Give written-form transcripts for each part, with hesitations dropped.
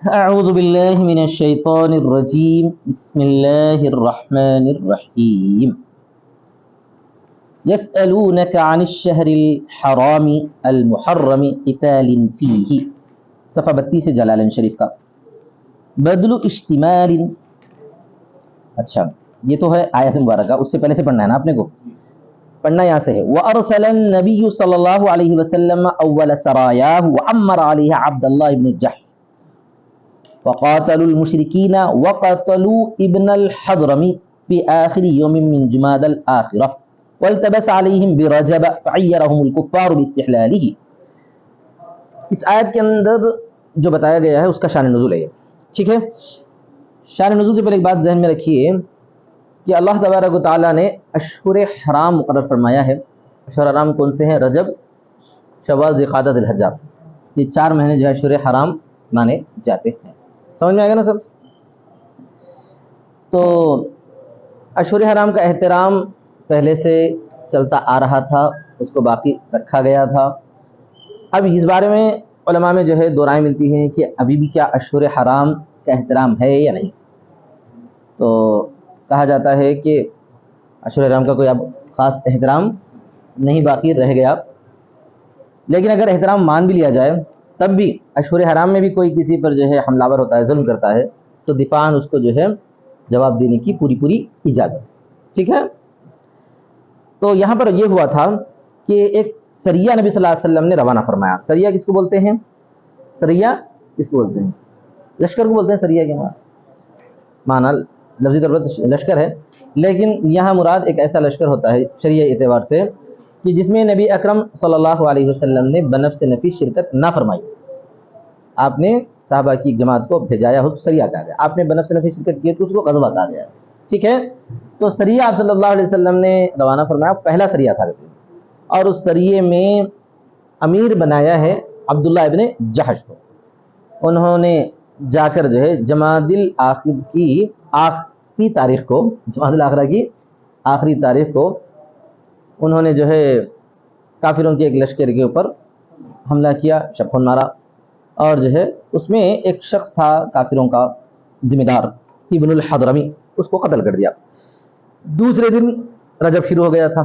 اعوذ باللہ من الشیطان الرجیم بسم اللہ الرحمن الرحیم یسألونک عن الشہر الحرام المحرم قتال فیہ، صفحہ 32 سے جلالین شریف کا بدل اشتمال۔ اچھا یہ تو ہے آیت مبارکہ، اس سے پہلے سے پڑھنا ہے نا آپ نے کو پڑھنا یہاں سے ہے وَأَرْسَلَ النَّبِيُّ صلی اللہ علیہ وسلم اول سرایاہ وعمر علیہ عبداللہ ابن جحش فقاتلوا المشركين وقتلوا ابن الحضرم في آخر يوم من جماد الآخرة والتبس عليهم برجب فعيرهم الكفار باستحلاله۔ اس آیت کے اندر جو بتایا گیا ہے اس کا شان نزول ہے، ٹھیک ہے۔ شان نزول سے پہلے ایک بات ذہن میں رکھیے کہ اللہ تبارک و تعالیٰ نے اشہر حرام مقرر فرمایا ہے۔ اشہر حرام کون سے ہیں؟ رجب، شوال، ذوالقعدہ، ذی الحجہ، یہ 4 مہینے جو ہے اشہر حرام مانے جاتے ہیں۔ سمجھ میں آئے گا نا سب؟ تو اشہر حرام کا احترام پہلے سے چلتا آ رہا تھا، اس کو باقی رکھا گیا تھا۔ اب اس بارے میں علماء میں جو ہے دو رائے ملتی ہیں کہ ابھی بھی کیا اشہر حرام کا احترام ہے یا نہیں۔ تو کہا جاتا ہے کہ اشہر حرام کا کوئی اب خاص احترام نہیں باقی رہ گیا، لیکن اگر احترام مان بھی لیا جائے تب بھی اشہر حرام میں بھی کوئی کسی پر جو ہے حملہ آور ہوتا ہے، ظلم کرتا ہے، تو دفاعاً اس کو جو ہے جواب دینے کی پوری اجازت، ٹھیک ہے۔ تو یہاں پر یہ ہوا تھا کہ ایک سریہ نبی صلی اللہ علیہ وسلم نے روانہ فرمایا۔ سریہ کس کو بولتے ہیں؟ سریہ کس کو بولتے ہیں؟ لشکر کو بولتے ہیں سریہ کے معنی لفظی طور پر لشکر ہے، لیکن یہاں مراد ایک ایسا لشکر ہوتا ہے شرعی اعتبار سے کہ جس میں نبی اکرم صلی اللہ علیہ وسلم نے بنفس نفی شرکت نہ فرمائی۔ آپ نے صحابہ کی ایک جماعت کو بھیجایا، اس کو سریہ کہا گیا۔ آپ نے بنفس نفی شرکت کی تو اس کو غزوہ کہا گیا، ٹھیک ہے۔ تو سریہ آپ صلی اللہ علیہ وسلم نے روانہ فرمایا، پہلا سریہ تھا، اور اس سریے میں امیر بنایا ہے عبداللہ ابن جحش کو۔ انہوں نے جا کر جو ہے جمادی الآخر کی آخری تاریخ کو، جمادی الآخرہ کی آخری تاریخ کو انہوں نے جو ہے کافروں کے ایک لشکر کے اوپر حملہ کیا، شب خون مارا، اور جو ہے اس میں ایک شخص تھا کافروں کا ذمہ دار ابن الحضرمی، اس کو قتل کر دیا۔ دوسرے دن رجب شروع ہو گیا تھا،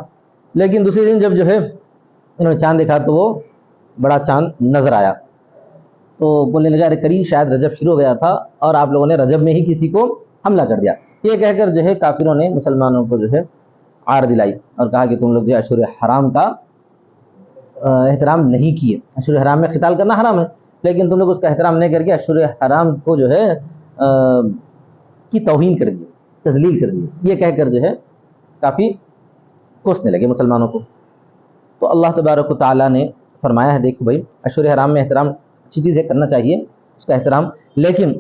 لیکن دوسرے دن جب جو ہے انہوں نے چاند دیکھا تو وہ بڑا چاند نظر آیا، تو بولنے لگا ارے قریب شاید رجب شروع ہو گیا تھا اور آپ لوگوں نے رجب میں ہی کسی کو حملہ کر دیا۔ یہ کہہ کر جو ہے کافروں نے مسلمانوں کو جو ہے عار دلائی اور کہا کہ تم لوگ جو ہے اشہر حرام کا احترام نہیں کیے۔ اشہر حرام میں قتال کرنا حرام ہے، لیکن تم لوگ اس کا احترام نہیں کر کے اشہر حرام کو جو ہے کی توہین کر دی، تذلیل کر دی۔ یہ کہہ کر جو ہے کافی کوسنے لگے مسلمانوں کو۔ تو اللہ تبارک و تعالیٰ نے فرمایا ہے دیکھو بھائی اشہر حرام میں احترام اچھی چیز ہے، کرنا چاہیے اس کا احترام، لیکن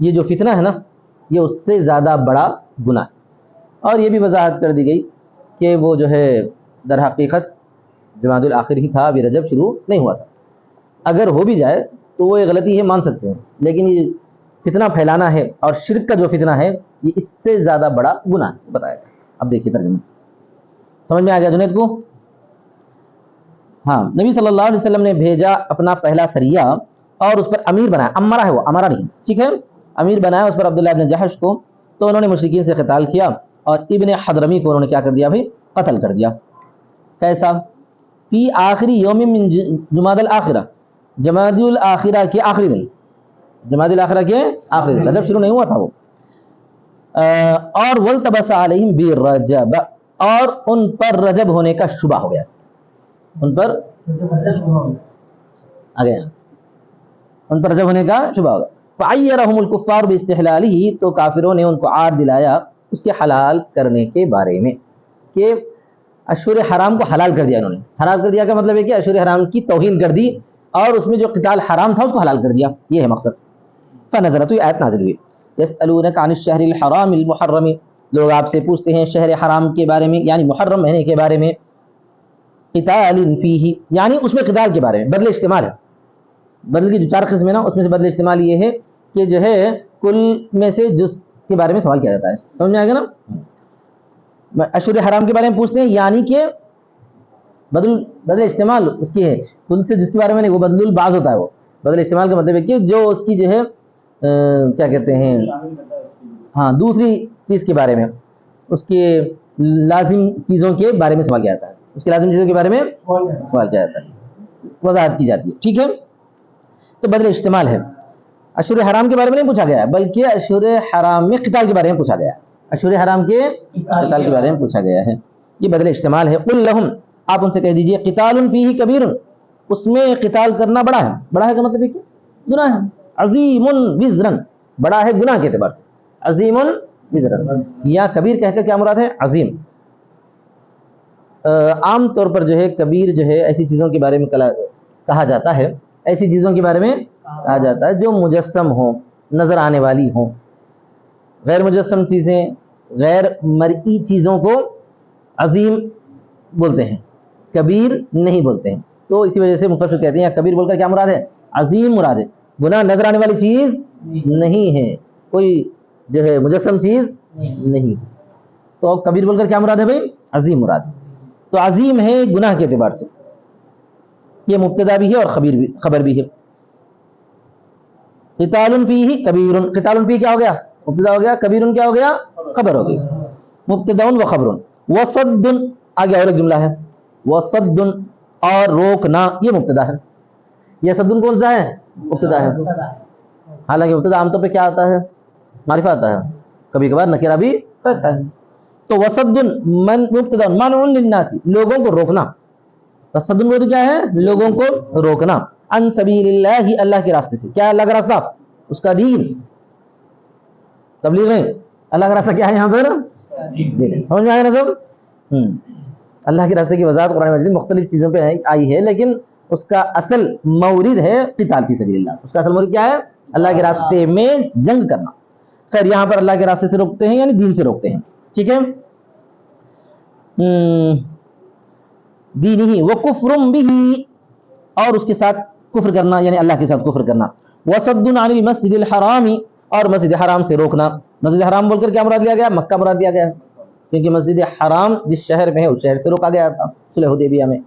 یہ جو فتنہ ہے نا یہ اس سے زیادہ بڑا گناہ ہے۔ اور یہ بھی وضاحت کر دی گئی کہ وہ جو ہے در حقیقت جمادی الآخر ہی تھا، ابھی رجب شروع نہیں ہوا تھا۔ اگر ہو بھی جائے تو وہ یہ غلطی ہے، مان سکتے ہیں، لیکن یہ فتنہ پھیلانا ہے اور شرک کا جو فتنہ ہے یہ اس سے زیادہ بڑا گناہ ہے بتایا گیا۔ اب دیکھیے ترجمہ سمجھ میں آ گیا جنید کو؟ ہاں، نبی صلی اللہ علیہ وسلم نے بھیجا اپنا پہلا سریہ اور اس پر امیر بنایا، امرا ہے وہ، امرا نہیں، ٹھیک ہے، امیر بنایا اس پر عبداللہ ابن جحش کو۔ تو انہوں نے مشرکین سے قتال کیا اور ابن حضرمی کو انہوں نے کیا کر دیا بھائی؟ قتل کر دیا۔ کیسا؟ فی آخری یوم من جماد الآخرہ، جمادی الآخرہ کے آخری دن، جمادی الآخرہ کے آخری دن، رجب شروع نہیں ہوا تھا وہ۔ اور والتبس علیہم برجب، اور ان پر رجب ہونے کا شبہ ہو گیا، ان پر آگے ان پر رجب ہونے کا شبہ ہوگا۔ فعیرهم الکفار باستحلالہ، تو کافروں نے ان کو عار دلایا اس کے حلال کرنے کے بارے میں، کہ اشہر حرام کو حلال کر دیا انہوں نے۔ حلال کر دیا کا مطلب ہے کہ اشہر حرام کی توہین کر دی اور اس میں جو قتال حرام تھا اس کو حلال کر دیا، یہ ہے مقصد۔ فنزلت، یہ آیت نازل ہوئی، یسألونک عن الشہر الحرام المحرم، لوگ آپ سے پوچھتے ہیں شہر حرام کے بارے میں، یعنی محرم مہینے کے بارے میں، قتال فیہ، یعنی اس میں قتال کے بارے میں۔ بدل استعمال ہے، بدل کی جو 4 قسم ہے نا اس میں سے بدل استعمال یہ ہے کہ جو ہے کل میں سے جز کے بارے میں سوال کیا جاتا ہے، سمجھ میں آئے گا نا۔ اشہر حرام کے بارے میں پوچھتے ہیں، یعنی کہ بدل استعمال اس کی ہے، کل سے جس کے بارے میں نہیں، وہ بدل البعض ہوتا ہے۔ وہ بدل استعمال کا مطلب ہے کہ جو اس کی جو ہے کیا کہتے ہیں، ہاں دوسری چیز کے بارے میں، اس کے لازم چیزوں کے بارے میں سوال کیا جاتا ہے، اس کے لازم چیزوں کے بارے میں سوال کیا جاتا ہے، وضاحت کی جاتی ہے، ٹھیک ہے۔ تو بدل اشتمال ہے، اشہر حرام کے بارے میں نہیں پوچھا گیا ہے، بلکہ اشہر حرام میں قتال کے بارے میں پوچھا گیا ہے، اشہر حرام کے قتال کے بارے میں پوچھا گیا ہے، یہ بدل اشتمال ہے۔ قل لہم، آپ ان سے کہہ دیجئے، قتال فیہ کبیر، اس میں قتال کرنا بڑا ہے، بڑا ہے کا مطلب ہے کہ گناہ ہے، عظیم وزرن، بڑا ہے گناہ کے اعتبار سے، عظیم وزرن، یا کبیر کہہ کر کیا مراد ہے، عظیم۔ عام طور پر جو ہے کبیر جو ہے ایسی چیزوں کے بارے میں کہا جاتا ہے، ایسی چیزوں کے بارے میں کہا جاتا ہے جو مجسم ہوں، نظر آنے والی ہوں، غیر مجسم چیزیں، غیر مرئی چیزوں کو عظیم بولتے ہیں، کبیر نہیں بولتے ہیں۔ تو اسی وجہ سے مفسر کہتے ہیں کبیر بول کر کیا مراد ہے، عظیم مراد ہے، گناہ نظر آنے والی چیز نہیں ہے، کوئی جو ہے مجسم چیز نہیں، تو کبیر بول کر کیا مراد ہے بھائی، عظیم مراد ہے، تو عظیم ہے گناہ کے اعتبار سے، یہ مبتدا بھی ہے اور خبر بھی ہے۔ قتال فیہ کبیر، قتال فیہ کیا ہو گیا، مبتدا ہو گیا، کبیر کیا ہو گیا، خبر ہو گئی، مبتدا و خبر۔ وصد، آگے اور ایک جملہ ہے، وصد، اور روکنا، یہ مبتدا ہے، یہ صد کون سا ہے، مبتدا ہے، حالانکہ مبتدا عام طور پہ کیا آتا ہے، معرفہ آتا ہے، کبھی کبھار نکرہ بھی رہتا ہے۔ تو وصد من مبتدا منع للناس، لوگوں کو روکنا، وصد وہ تو کیا ہے، لوگوں کو روکنا، عن سبیل اللہ، اللہ کے راستے سے، کیا اللہ کا راستہ، اس کا دین، تبلیغ نہیں، اللہ کا راستہ کیا ہے یہاں پر، سمجھ میں آیا نا سب، اللہ کے راستے کی وضاحت قرآن مجید مختلف چیزوں پہ آئی ہے، لیکن اس کا اصل مورد ہے قتال فی سبیل اللہ، اس کا اصل مورد کیا ہے، اللہ کے راستے میں جنگ کرنا۔ خیر یہاں پر اللہ کے راستے سے روکتے ہیں یعنی دین سے روکتے ہیں، ٹھیک ہے۔ دینہ وکفر بہ، اور اس کے ساتھ کفر کرنا یعنی اللہ کے ساتھ کفر کرنا، وصد عن المسجد الحرام، اور مسجد حرام سے روکنا، مسجد حرام بول کر کیا مراد لیا گیا، مکہ مراد لیا گیا، کیونکہ مسجد حرام جس شہر میں ہے اس شہر سے روکا گیا تھا صلح حدیبیہ میں،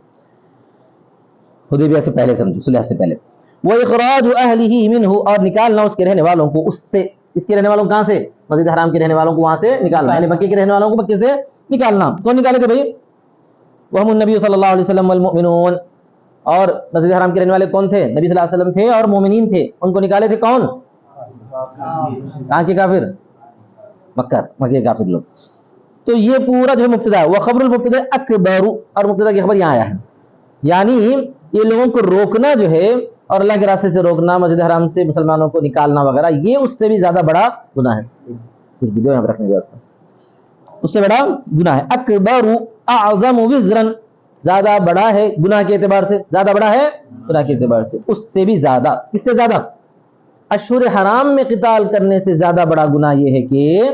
حدیبیہ سے پہلے سمجھو، صلح سے پہلے۔ وَإِخْرَاجُ أَهْلِهِ مِنْهُ، اور نکالنا اس کے رہنے والوں کو اس سے، اس کے رہنے والوں کو کہاں سے، مسجد حرام کے رہنے والوں کو وہاں سے نکالنا، یعنی مکے کے رہنے والوں کو مکے سے نکالنا، کون نکالے تھے بھائی، وَهُمُ النَّبِيُّ صلی اللہ علیہ وسلم والمؤمنون، اور مسجد حرام کے رہنے والے کون تھے، نبی صلی اللہ علیہ وسلم تھے اور مومنین تھے، ان کو نکالے تھے کون، کہاں کے کافر، مکہ کے کافر لوگ۔ تو یہ پورا جو ہے مبتدا ہے، وخبر المبتدا اکبر، اور مبتدا کی خبر یہاں آیا ہے، یعنی یہ لوگوں کو روکنا جو ہے اور اللہ کے راستے سے روکنا، مسجد حرام سے مسلمانوں کو نکالنا وغیرہ، یہ اس سے بھی زیادہ بڑا گناہ ہے، کچھ ویڈیو یہاں پر رکھنے کے واسطے، اس سے بڑا گناہ ہے، اکبر اعظم وزرا، زیادہ بڑا ہے گناہ کے اعتبار سے، زیادہ بڑا ہے گناہ کے اعتبار سے، اس سے بھی زیادہ، کس سے زیادہ، اشہر حرام میں قتال کرنے سے زیادہ بڑا گناہ یہ ہے کہ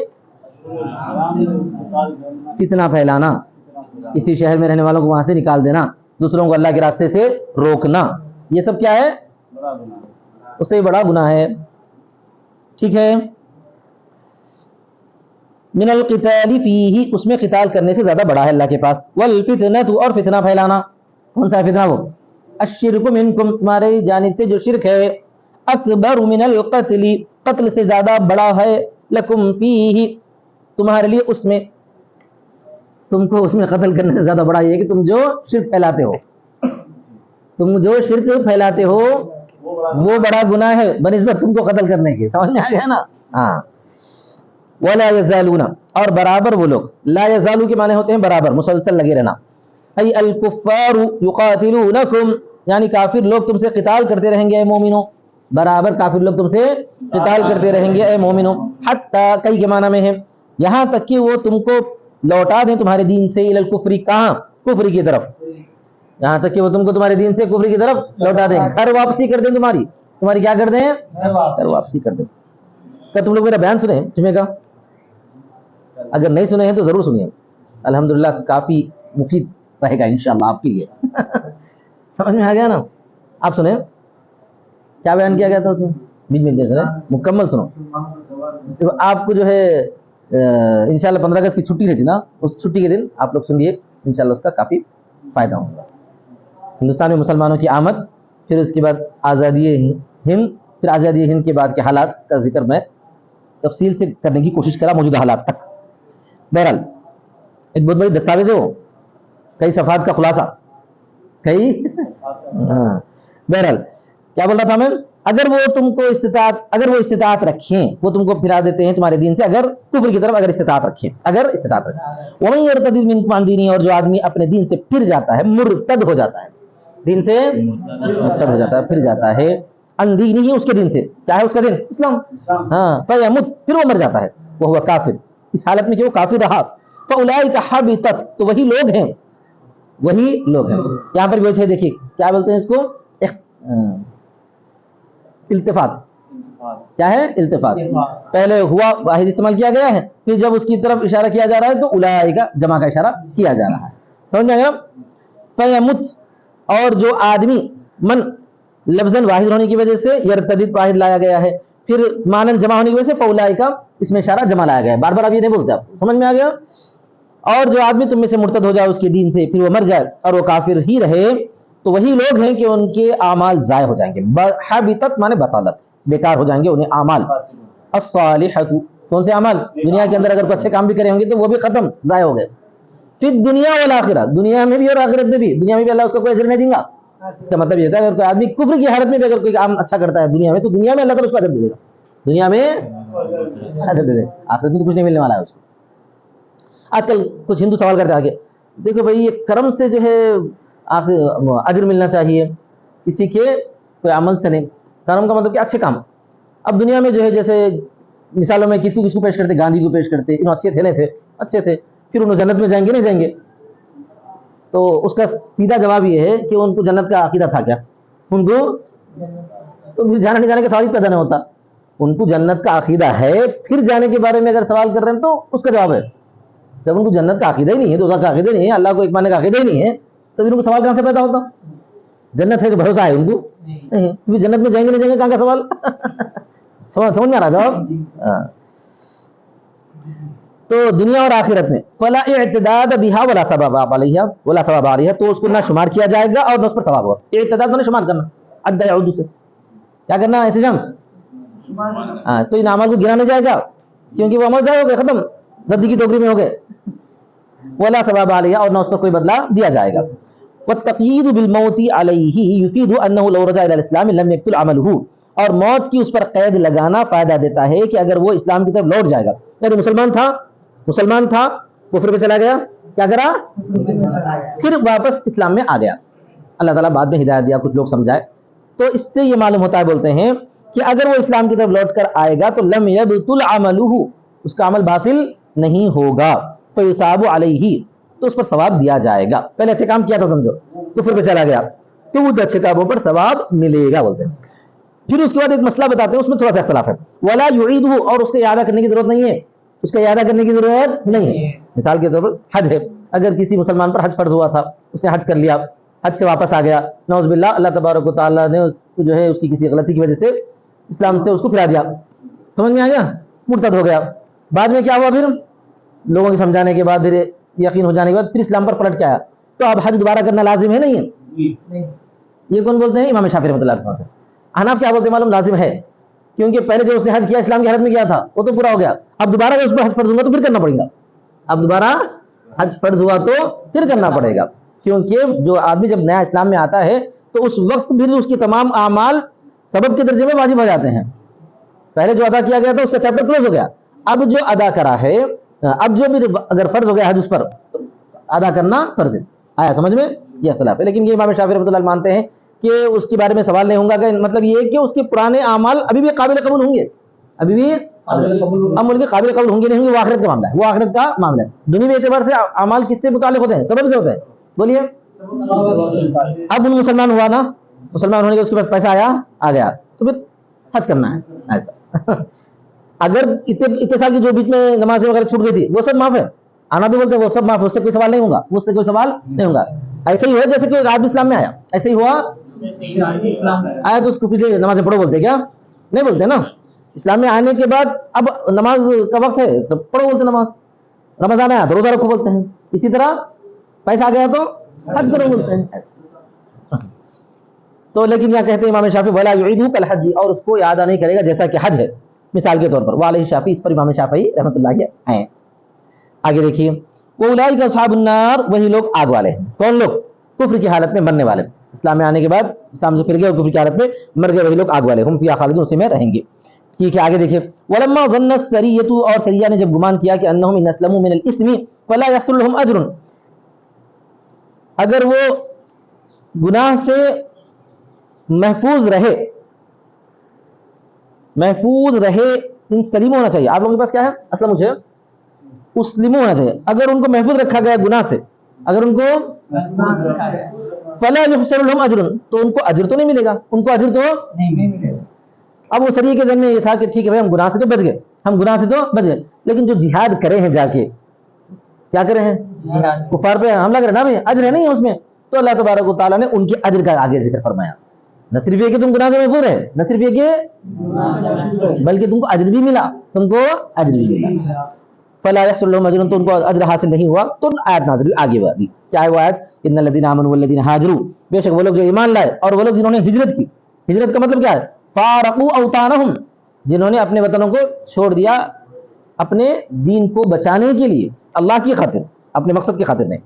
فتنہ پھیلانا، کسی شہر میں رہنے والوں کو وہاں سے نکال دینا، دوسروں کو اللہ کے راستے سے روکنا، یہ سب کیا ہے، اس سے بڑا گناہ ہے، ٹھیک ہے۔ من القتال فیہ، اس میں قتال کرنے سے زیادہ بڑا ہے اللہ کے پاس، والفتنۃ، اور فتنہ پھیلانا، کون سا ہے فتنہ، وہ الشرک منکم، تمہاری جانب سے جو شرک ہے، اکبر من القتل، قتل سے زیادہ بڑا ہے، لکم فیہ، تمہارے لیے اس میں، تم کو اس میں قتل کرنے سے زیادہ بڑا یہ ہے کہ تم جو شرک پھیلاتے ہو، تم جو شرک پھیلاتے ہو وہ بڑا گناہ ہے بنسبت تم کو قتل کرنے کے، سمجھ میں آ گیا نا، ہاں۔ ولا یزالون، اور برابر وہ لوگ، لا یزالو کے معنی ہوتے ہیں برابر، مسلسل لگے رہنا، ای الکفار یقاتلونکم، یعنی کافر لوگ تم سے قتال کرتے رہیں گے اے مومنو، برابر کافر لوگ تم سے قتال کرتے رہیں گے اے مومنو، حتی، کئی کے معنی میں ہے، یہاں تک کہ وہ تم کو لوٹا دیں تمہارے دین سے، الی الکفر، کہاں، کفر کی طرف، یہاں تک کہ وہ تم کو تمہارے دین سے کفر کی طرف لوٹا دیں، گھر واپسی کر دیں، تمہاری کیا کر دیں، گھر واپسی کر دیں۔ کیا تم لوگ میرا بیان سنے جمعے کا، اگر نہیں سنے ہیں تو ضرور سنیے، الحمدللہ کافی مفید رہے گا انشاءاللہ آپ کے لیے، سمجھ میں آ گیا نا، آپ سنیں کیا بیان کیا گیا تھا اس میں، بیچ میں سنیں، مکمل سنو، آپ کو جو ہے انشاءاللہ 15 اگست کی چھٹی رہتی نا، اس چھٹی کے دن آپ لوگ سنیے، انشاءاللہ اس کا کافی فائدہ ہوگا۔ ہندوستان میں مسلمانوں کی آمد، پھر اس کے بعد آزادی ہند، پھر آزادی ہند کے بعد کے حالات کا ذکر میں تفصیل سے کرنے کی کوشش کرا موجودہ حالات تک. بہرحال ایک بہت بڑی دستاویز ہے وہ, کئی صفحات کا خلاصہ, کئی بہرحال کیا بول رہا تھا میں, اگر وہ تم کو استطاعت رکھیں, وہ تم کو پھرا دیتے ہیں تمہارے دین سے, اگر کفر کی طرف اگر استطاعت رکھیں. وَمَن يَرْتَدِدْ مِنْكُمْ عَنْ دِينِهِ, اور جو آدمی اپنے دین سے پھر جاتا ہے, مرتد ہو جاتا ہے, دین سے مرتد ہو جاتا ہے, پھر جاتا ہے, عن دینہ, اس کے دین سے, کیا ہے اس کا دین, اسلام, ہاں, فَيَمُتْ, پھر وہ مر جاتا ہے, وَهُوَ کافر, اس حالت میں کہ وہ کافر رہا, فَأُولَٰئِكَ حَبِطَتْ, تو وہی لوگ ہیں, یہاں پر بھی وجہ دیکھیے کیا بولتے ہیں اس کو, التفات, کیا ہے التفات, پہلے ہوا واحد استعمال کیا گیا ہے, پھر جب اس کی طرف اشارہ کیا جا رہا ہے تو اولئک جمع کا اشارہ کیا جا رہا ہے, سمجھ میں آیا. فیمت, اور جو آدمی, من لفظاً واحد ہونے کی وجہ سے, یرتدد واحد لایا گیا ہے, پھر مانن جمع ہونے کی وجہ سے فاولئک اس میں اشارہ جمع لایا گیا ہے, بار بار اب یہ نہیں بولتے, آپ سمجھ میں آ گیا. اور جو آدمی تم میں سے مرتد ہو جائے اس کے دین سے, پھر وہ مر جائے اور وہ کافر ہی رہے, تو وہی لوگ ہیں کہ ان کے اعمال ضائع ہو جائیں گے. حبطت مانے بطالت, بیکار ہو جائیں گے انہیں اعمال. الصالحۃ, کون سے اعمال, دنیا کے اندر اگر کوئی اچھے کام بھی کرے ہوں گے تو وہ بھی ختم, ضائع ہو گئے. فی الدنیا والآخرہ, دنیا میں بھی اور آخرت میں بھی, دنیا میں بھی اللہ اس کو کوئی اجر نہیں دے گا. اس کا مطلب یہ تھا اگر کوئی آدمی کفر کی حالت میں بھی اگر کوئی کام اچھا کرتا ہے دنیا میں, تو دنیا میں اللہ تعالیٰ اس کو اجر دے گا, دنیا میں اجر دے دے, آخرت میں تو کچھ نہیں ملنے والا ہے اس کو. آج کل کچھ ہندو سوال کرتے ہیں آگے, دیکھو بھائی یہ کرم سے جو ہے اجر ملنا چاہیے, کسی کے کوئی عمل سے نہیں. کرم کا مطلب کہ اچھے کام. اب دنیا میں جو ہے جیسے مثالوں میں کس کو پیش کرتے, گاندھی کو پیش کرتے, انہوں اچھے تھے نہیں تھے, اچھے تھے, پھر انہوں جنت میں جائیں گے نہیں جائیں گے. تو اس کا سیدھا جواب یہ ہے کہ ان کو جنت کا عقیدہ تھا کیا, ان کو تو جانے نہیں جانے کا سوال پیدا نہیں ہوتا. ان کو جنت کا عقیدہ ہے, پھر جانے کے بارے میں اگر سوال کر رہے ہیں تو اس کا جواب ہے. جب ان کو جنت کا عقیدہ ہی نہیں ہے, دوزخ کا عقیدہ نہیں ہے, اللہ کو ایک ماننے کا عقیدہ ہی نہیں ہے, تو ان کو سوال کہاں سے پیدا ہوتا. جنت ہے جو بھروسہ ہے ان کو نہیں, جنت میں جائیں گے نہیں جائیں گے کہاں کا سوال. سمجھ میں آ رہا جواب. تو دنیا اور آخرت میں فلا اعتداد بها ولا ثواب علیہا, تو اس کو نہ شمار کیا جائے گا اور نہ اس پر ثواب ہوگا. اعتداد میں شمار کرنا, عد یعود سے کیا کرنا, احتجام, تو ان اعمال کو گنا نہیں جائے گا کیونکہ وہ عمل ضائع ہو گئے, ختم, ردی کی ٹوکری میں ہو گئے. ولا ثواب علیہا, اور نہ اس پر کوئی بدلہ دیا جائے گا. والتقیید بالموت علیہ یفید انه لو رجع الى الاسلام لم يبطل عمله, اور موت کی اس پر قید لگانا فائدہ دیتا ہے کہ اگر وہ اسلام کی طرف لوٹ جائے گا. یعنی مسلمان تھا کفر پہ چلا گیا, کیا کرا, پھر واپس اسلام میں آ گیا, اللہ تعالیٰ بعد میں ہدایت دیا, کچھ لوگ سمجھائے. تو اس سے یہ معلوم ہوتا ہے, بولتے ہیں کہ اگر وہ اسلام کی طرف لوٹ کر آئے گا تو لم یبطل عمله, اس کا عمل باطل نہیں ہوگا. فیثاب علیہ, تو اس پر ثواب دیا جائے گا. پہلے اچھے کام کیا تھا سمجھو, کفر پہ چلا گیا, تو وہ اچھے کاموں پر ثواب ملے گا, بولتے ہیں. پھر اس کے بعد ایک مسئلہ بتاتے ہیں, اس میں تھوڑا سا اختلاف ہے. ولا یعیدہ, اور اس کا اعادہ کرنے کی ضرورت نہیں ہے, اس کا اعادہ کرنے کی ضرورت نہیں ہے. مثال کے طور پر حج ہے, اگر کسی مسلمان پر حج فرض ہوا تھا, اس نے حج کر لیا, حج سے واپس آ گیا, نعوذ باللہ, اللہ تبارک و تعالیٰ نے اس کو جو ہے اس کی کسی غلطی کی وجہ سے اسلام سے اس کو پھرا دیا, سمجھ میں آ گیا, مرتد ہو گیا. بعد میں کیا ہوا, پھر لوگوں کے سمجھانے کے بعد, پھر یقین ہو جانے کے بعد پھر اسلام پر پلٹ کے آیا, تو اب حج دوبارہ کرنا لازم ہے نہیں ہے. یہ کون بولتے ہیں, امام شافعی رحمۃ اللہ علیہ. حناف کیا بولتے ہیں معلوم, لازم ہے, کیونکہ پہلے جو اس نے حج کیا اسلام کی حالت میں کیا تھا وہ تو پورا ہو گیا, اب دوبارہ اگر اس پر حج فرض ہوا تو پھر کرنا پڑے گا. اب دوبارہ حج فرض ہوا تو پھر کرنا پڑے گا, کیونکہ جو آدمی جب نیا اسلام میں آتا ہے تو اس وقت پھر اس کے تمام اعمال سبب کے درجے میں واجب ہو جاتے ہیں. پہلے جو ادا کیا گیا تھا اس کا چیپٹر کلوز ہو گیا, اب جو ادا کرا ہے, اب جو بھی اگر فرض ہو گیا حج, اس پر ادا کرنا فرض ہے. آیا سمجھ میں, یہ اختلاف ہے. لیکن یہ امام شافعی رحمۃ اللہ مانتے ہیں کہ اس کے بارے میں سوال نہیں ہوگا, کہ مطلب یہ ہے کہ اس کے پرانے اعمال ابھی بھی قابل قبول ہوں گے, ابھی بھی اب ان کے قابل قبول ہوں گے نہیں ہوں گے, وہ آخرت کا معاملہ ہے, وہ آخرت کا معاملہ ہے. دنیا میں اعتبار سے اعمال کس سے متعلق ہوتے ہیں, سبب سے ہوتے ہیں, بولیے. اب ان مسلمان ہوا نا, مسلمان ہونے کے اس کے پاس پیسہ آیا, آ گیا, تو پھر حج کرنا ہے. ایسا اگر اتنے سال کی جو بیچ میں نمازیں وغیرہ چھوٹ گئی تھی وہ سب معاف ہے, آنا بھی بولتے ہیں وہ سب معاف ہے, اس سے کوئی سوال نہیں ہوگا, اس سے کوئی سوال نہیں ہوگا. ایسے ہی ہوا جیسے کوئی آدمی اسلام میں آیا, ایسے ہی ہوا آیا تو اس کو پیچھے نمازیں پڑھو بولتے, کیا نہیں بولتے نا. اسلام میں آنے کے بعد اب نماز کا وقت ہے تو پڑھو بولتے نماز, رمضان آیا تو روزہ رکھو بولتے ہیں. اسی طرح پیسہ آ گیا تو حج کرو بولتے ہیں. تو لیکن یہاں کہتے ہیں امام شافعی ولا یعیدہ کالحج، اور اس کو اعادہ نہیں کرے گا جیسا کہ حج ہے مثال کے طور پر. وعلیہ شافعی، اس پر امام شافعی رحمۃ اللہ علیہ ہیں. آگے دیکھیے اولئک اصحاب النار، وہی لوگ آگ والے ہیں. کون لوگ؟ کفر کی حالت میں مرنے والے، اسلام میں آنے کے بعد اسلام سے پھر گئے اور کفر کی حالت میں مر گئے، وہی لوگ آگ والے. ہم فیہا خالدون، اسی میں رہیں گے. ٹھیک ہے آگے دیکھیے ولما ظن السریۃ، اور سریہ نے جب گمان کیا کہ انہم ان اسلموا من الاثم فلا يحصل لهم اجر، اگر وہ گناہ سے محفوظ رہے ان سلیم ہونا چاہیے. آپ لوگوں کے پاس کیا ہے؟ اسلم مجھے اسلم ہونا چاہیے. اگر ان کو محفوظ رکھا گیا گناہ سے، اگر ان کو فلا يحصل لهم اجر، تو ان کو اجر تو نہیں ملے گا، ان کو اجر تو نہیں ملے گا. اب وہ سریہ کے ذہن میں یہ تھا کہ ٹھیک ہے بھائی ہم گناہ سے تو بچ گئے، لیکن جو جہاد کرے ہیں جا کے، کیا کرے ہیں؟ کفار پہ حملہ کرے نا بھائی، اجر ہے نہیں ہے اس میں. تو اللہ تبارک و تعالیٰ نے ان کے اجر کا آگے ذکر فرمایا. نہ صرف یہ کہ تم گناہ سے محفوظ رہے، نہ صرف یہ کہ بلکہ تم کو اجر بھی ملا، فلا يحصل لهم اجر، تو ان کو اجر حاصل نہیں ہوا. تو آیت نازل ہوئی آگے والی، کیا ہے وہ آیت؟ ان الذين امنوا والذين هاجروا، بے شک وہ لوگ جو ایمان لائے اور وہ لوگ جنہوں نے ہجرت کی. ہجرت کا مطلب کیا ہے؟ فارقوا اوطانهم، جنہوں نے اپنے وطنوں کو چھوڑ دیا اپنے دین کو بچانے کے لیے، اللہ کی خاطر، اپنے مقصد کی خاطر نہیں.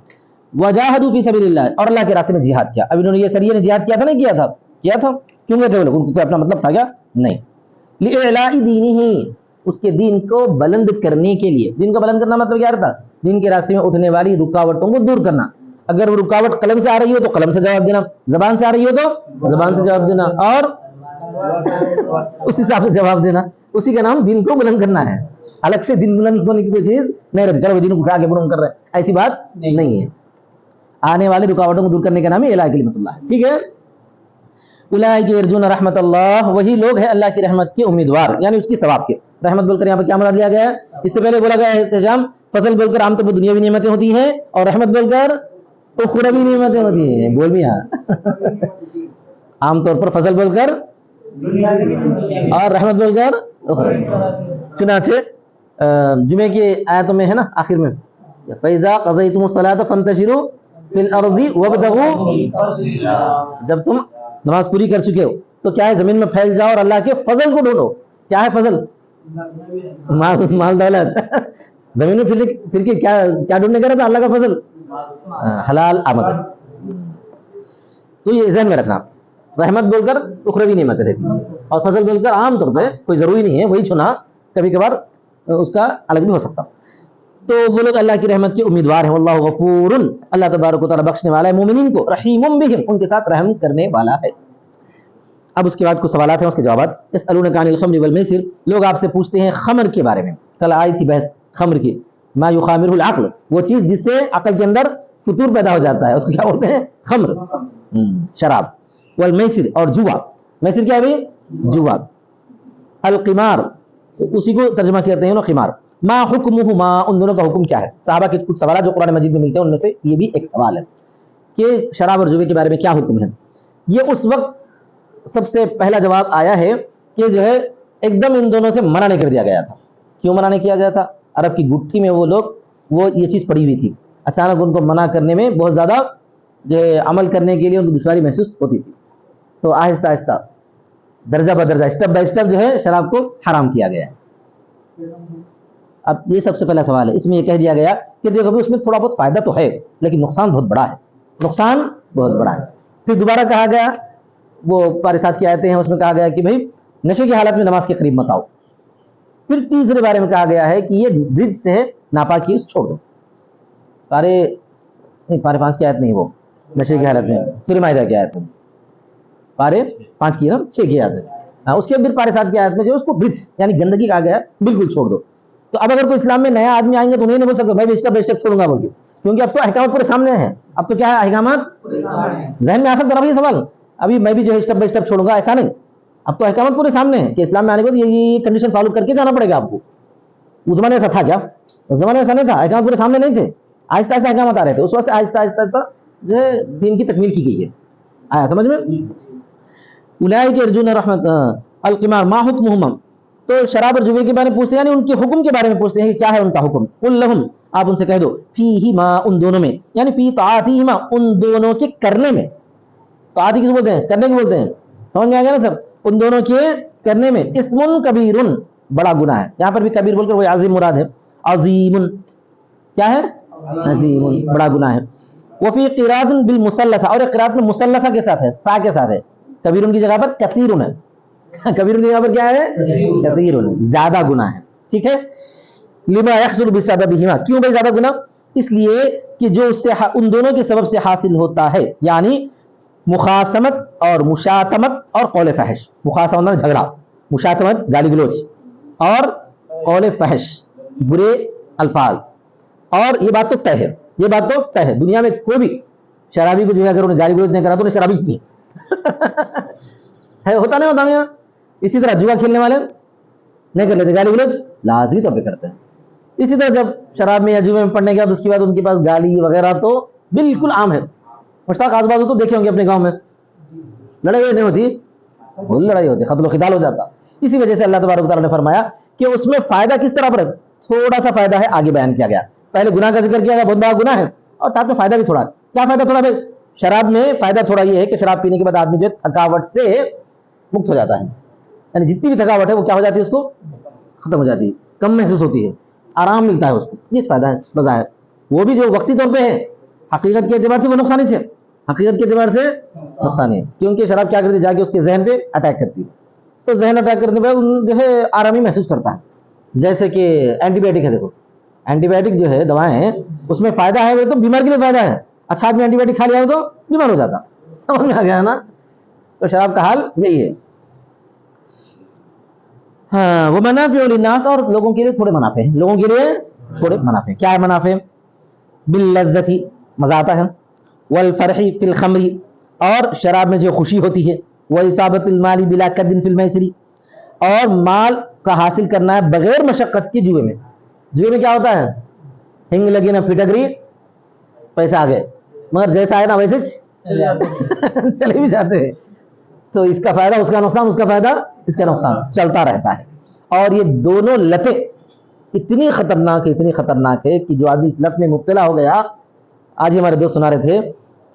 وجاہدوا فی سبیل اللہ، اور اللہ کے راستے میں جہاد کیا. اب انہوں نے یہ سریہ نے جہاد کیا تھا نہیں کیا تھا کیوں گئے تھے وہ لوگ؟ ان کو کوئی اپنا مطلب تھا کیا؟ نہیں. لِإِعْلَاءِ دِینِهِ، اس کے دین کو بلند کرنے کے لیے. دین کو بلند کرنا مطلب کیا رہتا؟ دین کے راستے میں اٹھنے والی رکاوٹوں کو دور کرنا. اگر وہ رکاوٹ قلم سے آ رہی ہو تو قلم سے جواب دینا، زبان سے آ رہی ہو تو زبان سے جواب دینا، اور اس حساب سے جواب دینا. اسی کا نام دین کو بلند کرنا ہے. الگ سے دین بلند ہونے کی کوئی چیز نہیں رہتی، چلو دین کو اٹھا کے بلند کر رہے ہیں، ایسی بات نہیں ہے. آنے والے رکاوٹوں کو دور کرنے کا نام ہے اعلاء کلمۃ اللہ. ٹھیک ہے. اولئک یرجون رحمت اللہ، وہی لوگ ہیں اللہ کی رحمت کے امیدوار، یعنی اس کی ثواب کے. رحمت بول کر یہاں پہ کیا مراد لیا گیا ہے؟ اس سے پہلے بولا گیا ہے احتجام. فضل بول کر عام طور پر دنیاوی نعمتیں ہوتی ہیں، اور رحمت بول کر اخروی نعمتیں ہوتی ہیں. بول بھی عام طور پر فضل بول کر اور رحمت بول کر اخروی. چنانچہ جمعے کی آیتوں میں ہے نا آخر میں فَإِذَا قَضَيْتُمُ الصَّلَاةَ فَانْتَشِرُوا فِي الْأَرْضِ وَابْتَغُوا، جب تم نماز پوری کر چکے ہو تو کیا ہے؟ زمین میں پھیل جاؤ اور اللہ کے فضل کو ڈھونڈو. کیا ہے فضل؟ مال دولت. زمین میں پھر کے کیا ڈھونڈنے کا رہتا؟ اللہ کا فضل، حلال آمدنی. تو یہ ذہن میں رکھنا. رحمت بول کر اخروی نعمتیں رہتی ہیں، اور فضل بول کر عام طور پہ کوئی ضروری نہیں ہے وہی چنا، کبھی کبھار اس کا الگ بھی ہو سکتا. تو وہ لوگ اللہ کی رحمت کے امیدوار ہیں. واللہ غفور، اللہ تبارک و تعالیٰ بخشنے والا ہے مومنین کو، رحیم بہم، ان کے ساتھ رحم کرنے والا ہے. اب اس کے بعد کچھ سوالات ہیں، اس کے جوابات. یسألونک عن الخمر والمیسر، لوگ آپ سے پوچھتے ہیں خمر کے بارے میں. کل آئی تھی بحث خمر کی. ما یخامرہ العقل، وہ چیز جس سے عقل کے اندر فطور پیدا ہو جاتا ہے، اس کو کیا بولتے ہیں؟ خمر، شراب. والمیسر، اور جوا. میسر کیا ہے بھائی؟ جوا. القمار، اسی کو ترجمہ کہتے ہیں قمار. ما حکمہما، ان دونوں کا حکم کیا ہے؟ صحابہ کے کچھ سوالات جو قرآن مجید میں ملتے ہیں ان میں سے یہ بھی ایک سوال ہے کہ شراب اور جوے کے بارے میں کیا حکم ہے. یہ اس وقت سب سے پہلا جواب آیا ہے کہ جو ہے ایک دم ان دونوں سے منع نہیں کر دیا گیا تھا. کیوں منع نہیں کیا گیا تھا؟ عرب کی گٹھی میں وہ لوگ یہ چیز پڑی ہوئی تھی، اچانک ان کو منع کرنے میں بہت زیادہ جو عمل کرنے کے لیے ان کو دشواری محسوس ہوتی تھی. تو آہستہ آہستہ درجہ بدرجہ اسٹیپ بائی اسٹیپ جو ہے شراب کو حرام کیا گیا ہے. اب یہ سب سے پہلا سوال ہے. اس میں یہ کہہ دیا گیا کہ دیکھو اس میں تھوڑا بہت فائدہ تو ہے لیکن نقصان بہت بڑا ہے. پھر دوبارہ کہا گیا، وہ پارسات کی آیتیں ہیں اس میں کہا گیا کہ بھائی نشے کی حالت میں نماز کے قریب مت آؤ. پھر تیسرے بارے میں کہا گیا ہے کہ یہ برج سے ہے، ناپاکی اس چھوڑ دو. پارے 5 کی آیت نہیں، وہ نشے کی حالت میں سورہ مائدہ کی آیت ہے. پارے 5 کی نا 6 کی آیت ہے. اس کے پھر پارے 7 کی آیت میں جو اس کو برج یعنی گندگی کہا گیا ہے، بالکل چھوڑ دو. تو اب اگر کوئی اسلام میں نیا آدمی آئیں گے تو انہیں نہیں بول سکتا بھائی اسٹیپ بائی اسٹیپ چھوڑوں گا بول کے، کیونکہ اب تو احکامات پورے سامنے ہیں. اب تو کیا ہے؟ احکامات ذہن میں آ سکتا ہے یہ سوال. ابھی میں بھی جو ہے اسٹیپ بائی اسٹیپ چھوڑوں گا ایسا نہیں. اب تو احکامات پورے سامنے ہیں کہ اسلام میں آنے کو یہ کنڈیشن فالو کر کے جانا پڑے گا آپ کو. اس زمانے ایسا تھا کیا؟ اس زمانے ایسا نہیں تھا، احکامات پورے سامنے نہیں تھے. آہستہ آہستہ احکامات آ رہے تھے. اس وقت آہستہ آہستہ جو ہے دین کی تکمیل کی گئی ہے. آیا سمجھ میں؟ اولئک یرجون رحمت القمار ما حکمہما، تو شراب اور جوے کے بارے میں پوچھتے ہیں، یعنی ان کے حکم کے بارے میں پوچھتے ہیں کہ کیا ہے ان کا حکم. قل لہم، آپ ان سے کہہ دو، فیہما، ان دونوں میں، یعنی فی طاعتہما، ان دونوں کے کرنے میں. تو آتی کس بولتے ہیں؟ کرنے کو بولتے ہیں. سمجھ میں آ گیا نا سب؟ ان دونوں کے کرنے میں اسم کبیر بڑا گناہ ہے. یہاں پر بھی کبیر بول کر وہ عظیم مراد ہے. عظیم کیا ہے؟ عظیم بڑا گناہ ہے. وفی قراءۃ بالمثلثہ اور قراءت میں مثلثہ کے ساتھ ہے، تا کے ساتھ ہے. کبیر کی جگہ پر کثیر ہے. کبیر کی جگہ پر کیا ہے؟ کثیر زیادہ گناہ ہے. ٹھیک ہے. لما يحصل بسببهما کیوں بھائی زیادہ گناہ؟ اس لیے کہ جو اس سے ان دونوں کے سبب سے حاصل ہوتا ہے، یعنی مخاصمت اور مشاتمت اور قول فحش. مخاصمت جھگڑا، مشاتمت گالی گلوچ، اور قول فحش برے الفاظ. اور یہ بات تو طے ہے، یہ بات تو طے ہے. دنیا میں کوئی بھی شرابی کو جو ہے اگر انہیں گالی گلوچ نہیں کرا تو انہیں شرابی نہیں ہے. ہوتا نہیں ہوتا میاں. اسی طرح جوا کھیلنے والے نہیں کر لیتے گالی گلوچ، لازمی طور پہ کرتے ہیں. اسی طرح جب شراب میں یا جوے میں پڑنے کے بعد اس کے بعد ان کے پاس گالی وغیرہ تو بالکل عام ہے. مشتاق آس بازو تو دیکھے ہوں گے اپنے گاؤں میں، لڑائی نہیں ہوتی، بہت لڑائی ہوتی، قتل و قتال ہو جاتا. اسی وجہ سے اللہ تبارک و تعالیٰ نے فرمایا کہ اس میں فائدہ کس طرح پر ہے؟ تھوڑا سا فائدہ ہے، آگے بیان کیا گیا. پہلے گناہ کا ذکر کیا گیا، بہت بڑا گناہ ہے، اور ساتھ میں فائدہ بھی تھوڑا. کیا فائدہ تھوڑا بھائی؟ شراب میں فائدہ تھوڑا یہ ہے کہ شراب پینے کے بعد آدمی جو تھکاوٹ سے مکت ہو جاتا ہے. یعنی جتنی بھی تھکاوٹ ہے وہ کیا ہو جاتی ہے، اس کو ختم ہو جاتی ہے، کم محسوس ہوتی ہے، آرام ملتا ہے اس کو. یہ فائدہ ہے بظاہر. وہ بھی جو وقتی طور پہ ہے، حقیقت کے اعتبار سے وہ نقصانی ہے. حقیقت کے اعتبار سے نقصان ہے، کیونکہ شراب کیا کرتی ہے؟ جا کے اس کے ذہن پہ اٹیک کرتی ہے. تو ذہن اٹیک کرنے پہ جو ہے آرامی محسوس کرتا ہے. جیسے کہ اینٹی بایوٹک ہے، دیکھو اینٹی بایوٹک جو ہے دوائیں ہیں، اس میں فائدہ ہے، وہ تو بیمار کے لیے فائدہ ہے. اچھا آدمی اینٹی بایوٹک کھا لیا تو بیمار ہو جاتا. سمجھ میں آ گیا نا؟ تو شراب کا حال یہی ہے. ہاں وہ منافع للناس، اور لوگوں کے لیے تھوڑے منافع ہیں. لوگوں کے لیے تھوڑے منافع. کیا ہے منافع؟ باللذتی مزہ آتا ہے، والفرح فی الخمر اور شراب میں جو خوشی ہوتی ہے، واصابۃ المال بلا کد فی المیسر اور مال کا حاصل کرنا ہے بغیر مشقت کے جوئے میں. جوئے میں کیا ہوتا ہے؟ ہنگ لگی نا پھٹکری، پیسے آ گئے، مگر جیسا آئے نا ویسے چلے بھی جاتے ہیں. تو اس کا فائدہ اس کا نقصان، اس کا فائدہ اس کا نقصان چلتا رہتا ہے. اور یہ دونوں لتیں اتنی خطرناک ہے، اتنی خطرناک ہے کہ جو آدمی اس لت میں مبتلا ہو گیا. آج ہی ہمارے دوست سنا رہے تھے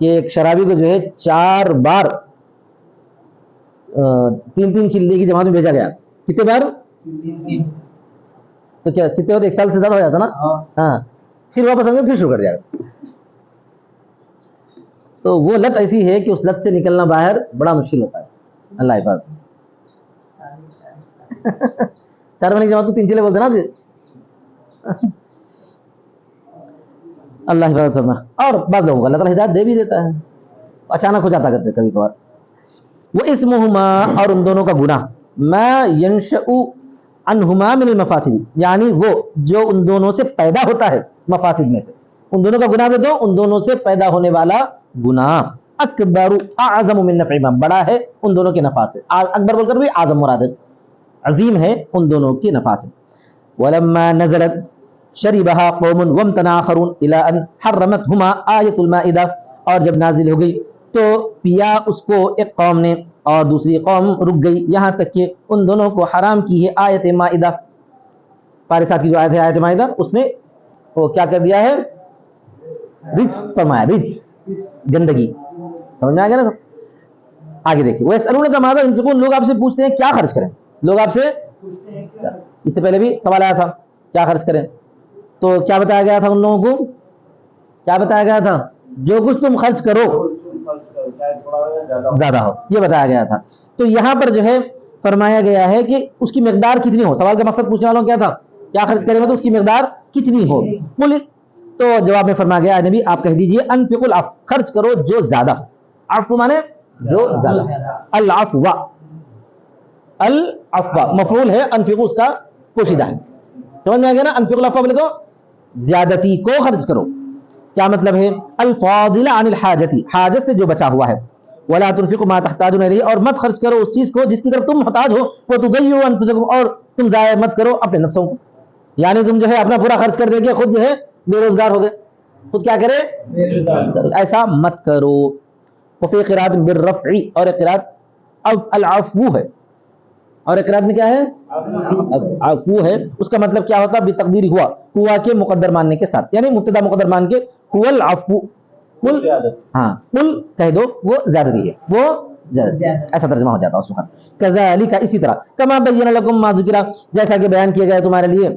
کہ ایک شرابی کو جو ہے 4 بار 3 چلے کی جماعت میں بھیجا گیا. کتنے بار؟ تو کیا کتنے ہوتے؟ 1 سال سے زیادہ ہو جاتا نا. ہاں پھر واپس آئیں گے، پھر شروع کر جائے گا. تو وہ لت ایسی ہے کہ اس لت سے نکلنا باہر بڑا مشکل ہوتا ہے. اللہ حفاظت. 4 مہینے کی جماعت کو 3 چلے بولتے نا جی. اللہ حفاظت فرما. اور بعض لوگوں کو اللہ تعالیٰ ہدایت دے بھی دیتا ہے، اچانک ہو جاتا کرتے کبھی کبھار. وہ اسمہما اور ان دونوں کا گناہ، ما ینشأ عنہما من المفاسد یعنی وہ جو ان دونوں سے پیدا ہوتا ہے مفاسد میں سے. ان دونوں کا گناہ دے دو، ان دونوں سے پیدا ہونے والا گناہ اکبر اعظم من نفعہما بڑا ہے ان دونوں کے نفع سے. اکبر بول کر بھی اعظم مراد ہے، عظیم ہے ان دونوں کے نفع سے. ولما نزلت شربها قوم وامتنع آخرون الى ان حرمتهما آیۃ المائدہ اور جب نازل ہو گئی تو پیا اس کو ایک قوم نے اور دوسری قوم رک گئی یہاں تک کہ ان دونوں کو حرام کی ہے آیت مائدہ. پارے ساتھ کی جو آیت ہے آیت مائدہ، اس نے وہ کیا کر دیا ہے؟ رجس فرمایا، رجس گندگی. سمجھ میں آ گیا نا؟ آگے دیکھیے. وَيَسْأَلُونَكَ مَاذَا يُنْفِقُونَ لوگ آپ سے پوچھتے ہیں کیا خرچ کریں. لوگ آپ سے اس سے پہلے بھی سوال آیا تھا کیا خرچ کریں، تو کیا بتایا گیا تھا ان لوگوں کو؟ کیا بتایا گیا تھا؟ جو کچھ تم خرچ کرو زیادہ ہو، یہ بتایا گیا تھا. تو یہاں پر جو ہے فرمایا گیا ہے کہ اس کی مقدار کتنی ہو. سوال کا مقصد پوچھنے والوں کیا تھا؟ کیا خرچ کریں گے تو اس کی مقدار کتنی ہو. تو جواب میں فرمایا گیا نبی آپ کہہ دیجئے انفقوا العفو خرچ کرو جو زیادہ. عفو مانے جو زیادہ. العفو العفو مفعول ہے، انفقوا اس کا پوشیدہ ہے. سمجھ میں آ گیا نا؟ انفقوا العفو بولے تو زیادتی کو خرچ کرو. کیا مطلب ہے؟ الفاضل عن الحاجتی حاجت سے جو بچا ہوا ہے. ولا تنفقوا ما تحتاجون الیہ اور مت خرچ کرو اس چیز کو جس کی طرف تم محتاج ہو. وتضيعوا انفسکم اور تم ضائع مت کرو اپنے نفسوں کو. یعنی تم جو ہے اپنا پورا خرچ کر دے گے، خود جو ہے بے روزگار ہو گئے، خود کیا کرے؟ ایسا مت کرو. وفی قراءۃ بالرفع اور قراءت العفو ہے، اور قراءت میں کیا ہے؟ عفو ہے. اس کا مطلب کیا ہوتا ہے؟ بتقدیر ہوا کے مقدر ماننے کے ساتھ، یعنی مبتدا مقدر مان کے هو العفو قل ہاں قل کہہ دو وہ زیادتی ہے، وہ ایسا ترجمہ ہو جاتا ہے اس وقت. کذالک اسی طرح، کما بین لکم ما ذکر جیسا کہ بیان کیا گیا تمہارے لیے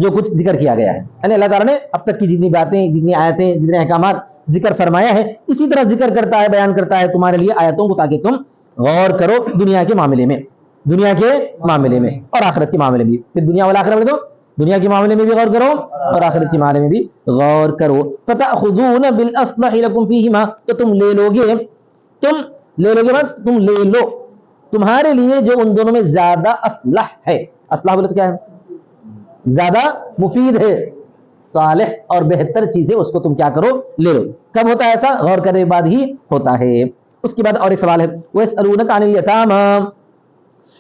جو کچھ ذکر کیا گیا ہے. یعنی اللہ تعالیٰ نے اب تک کی جتنی باتیں، جتنی آیتیں، جتنے احکامات ذکر فرمایا ہے، اسی طرح ذکر کرتا ہے، بیان کرتا ہے تمہارے لیے آیتوں کو، تاکہ تم غور کرو دنیا کے معاملے میں، دنیا کے معاملے میں اور آخرت کے معاملے میں. پھر دنیا والآخرت میں، تو دنیا کے معاملے میں بھی غور کرو اور آخرت کے معاملے میں بھی غور کرو. فتأخذون بالاصلح لکم فیہما، تو تم لے لو گے، تم لے لو تمہارے لیے جو ان دونوں میں زیادہ اصلح ہے. اصلح بولے تو کیا ہے؟ زیادہ مفید ہے، صالح اور بہتر چیز ہے، اس کو تم کیا کرو؟ لے لو. کب ہوتا ہے ایسا؟ غور کرنے کے بعد ہی ہوتا ہے. اس کے بعد اور ایک سوال ہے، وَيَسْأَلُونَكَ عَنِ الْيَتَامَىٰ